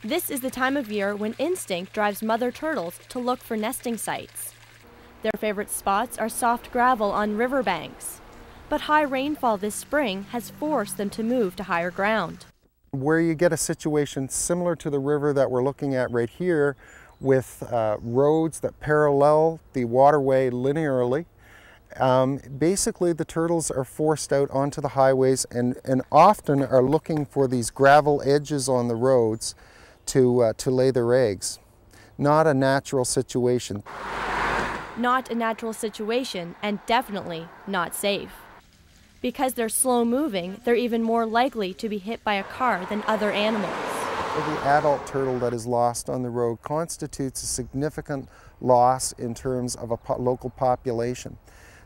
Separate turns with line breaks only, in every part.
This is the time of year when instinct drives mother turtles to look for nesting sites. Their favorite spots are soft gravel on riverbanks. But high rainfall this spring has forced them to move to higher ground.
Where you get a situation similar to the river that we're looking at right here, with roads that parallel the waterway linearly, basically the turtles are forced out onto the highways and often are looking for these gravel edges on the roads to lay their eggs. Not a natural situation.
Not a natural situation, and definitely not safe. Because they're slow moving, they're even more likely to be hit by a car than other animals.
Every adult turtle that is lost on the road constitutes a significant loss in terms of a local population.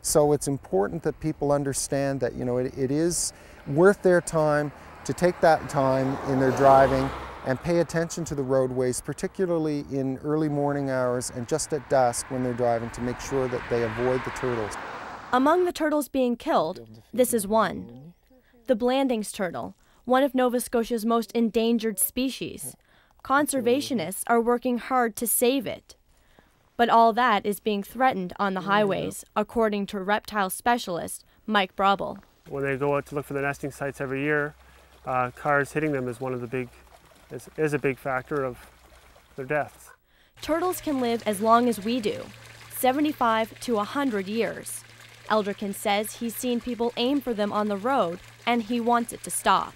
So it's important that people understand that, it is worth their time to take that time in their driving and pay attention to the roadways, particularly in early morning hours and just at dusk when they're driving, to make sure that they avoid the turtles.
Among the turtles being killed, this is one. The Blandings turtle, one of Nova Scotia's most endangered species. Conservationists are working hard to save it. But all that is being threatened on the highways, according to reptile specialist Mike Brobel.
When they go out to look for the nesting sites every year, cars hitting them is is a big factor of their deaths.
Turtles can live as long as we do, 75 to 100 years. Eldricken says he's seen people aim for them on the road, and he wants it to stop.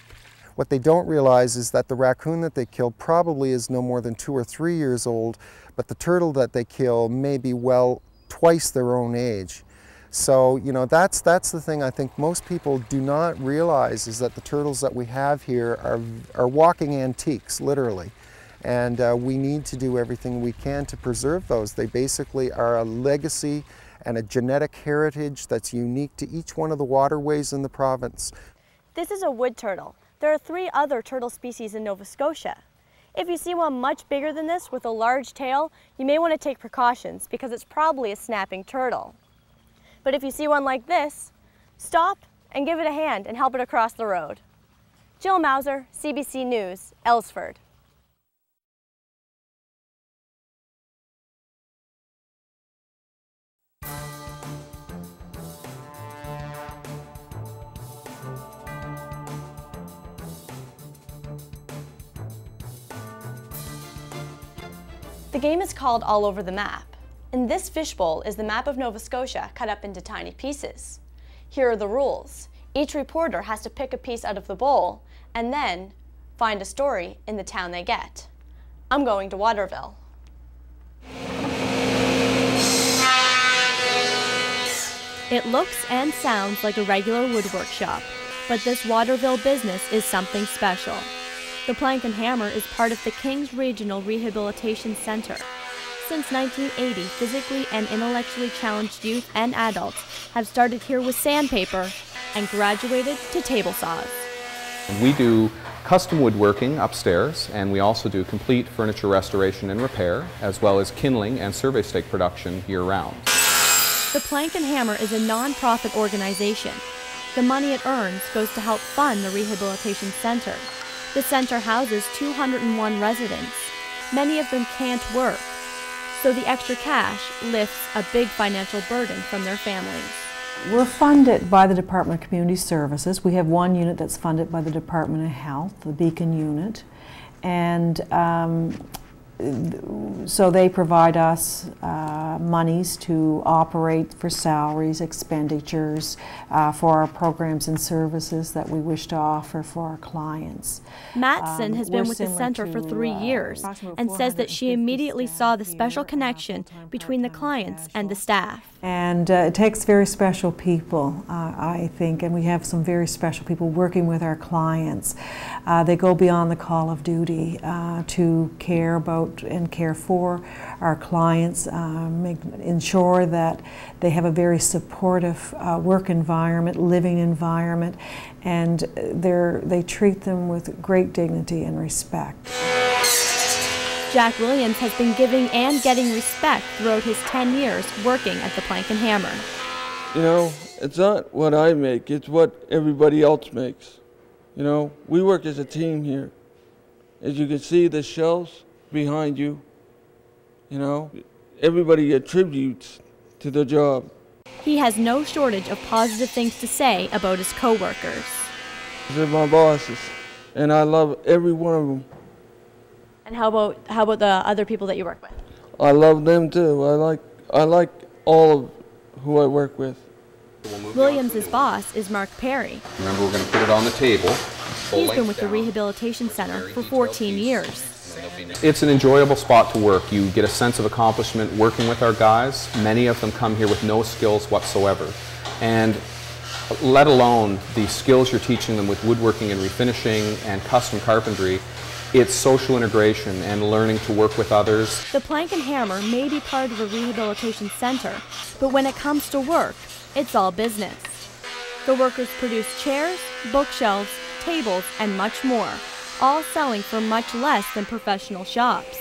What they don't realize is that the raccoon that they kill probably is no more than 2 or 3 years old, but the turtle that they kill may be well twice their own age. So, that's the thing I think most people do not realize, is that the turtles that we have here are walking antiques, literally. And we need to do everything we can to preserve those. They basically are a legacy and a genetic heritage that's unique to each one of the waterways in the province.
This is a wood turtle. There are 3 other turtle species in Nova Scotia. If you see one much bigger than this with a large tail, you may want to take precautions because it's probably a snapping turtle. But if you see one like this, stop and give it a hand and help it across the road. Jill Mauser, CBC News, Ellsford. The game is called All Over the Map, and this fishbowl is the map of Nova Scotia cut up into tiny pieces. Here are the rules. Each reporter has to pick a piece out of the bowl and then find a story in the town they get. I'm going to Waterville. It looks and sounds like a regular woodwork shop, but this Waterville business is something special. The Plank and Hammer is part of the King's Regional Rehabilitation Center. Since 1980, physically and intellectually challenged youth and adults have started here with sandpaper and graduated to table saws.
We do custom woodworking upstairs, and we also do complete furniture restoration and repair, as well as kindling and survey stake production year-round.
The Plank and Hammer is a non-profit organization. The money it earns goes to help fund the Rehabilitation Center. The center houses 201 residents. Many of them can't work, so the extra cash lifts a big financial burden from their families.
We're funded by the Department of Community Services. We have one unit that's funded by the Department of Health, the Beacon unit, and so they provide us monies to operate for salaries, expenditures, for our programs and services that we wish to offer for our clients.
Matson has been with the center for 3 years and says that she immediately saw the special connection between the clients and the staff.
And it takes very special people, I think, and we have some very special people working with our clients. They go beyond the call of duty to care about and care for our clients, ensure that they have a very supportive work environment, living environment, and they treat them with great dignity and respect.
Jack Williams has been giving and getting respect throughout his 10 years working at the Plank and Hammer.
You know, it's not what I make, it's what everybody else makes. You know, we work as a team here. As you can see, the shelves behind you, you know, everybody attributes to the job.
He has no shortage of positive things to say about his coworkers.
They're my bosses, and I love every one of them.
And how about the other people that you work with?
I love them too. I like all of who I work with.
Williams' boss is Mark Perry.
Remember, we're going to put it on the table.
He's been with the Rehabilitation Center for 14 years.
It's an enjoyable spot to work. You get a sense of accomplishment working with our guys. Many of them come here with no skills whatsoever. And let alone the skills you're teaching them with woodworking and refinishing and custom carpentry, it's social integration and learning to work with others.
The Plank and Hammer may be part of a rehabilitation center, but when it comes to work, it's all business. The workers produce chairs, bookshelves, tables, and much more, all selling for much less than professional shops.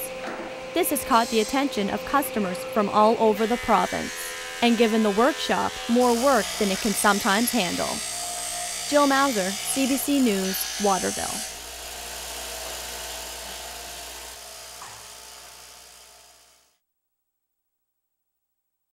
This has caught the attention of customers from all over the province and given the workshop more work than it can sometimes handle. Jill Mauser, CBC News, Waterville.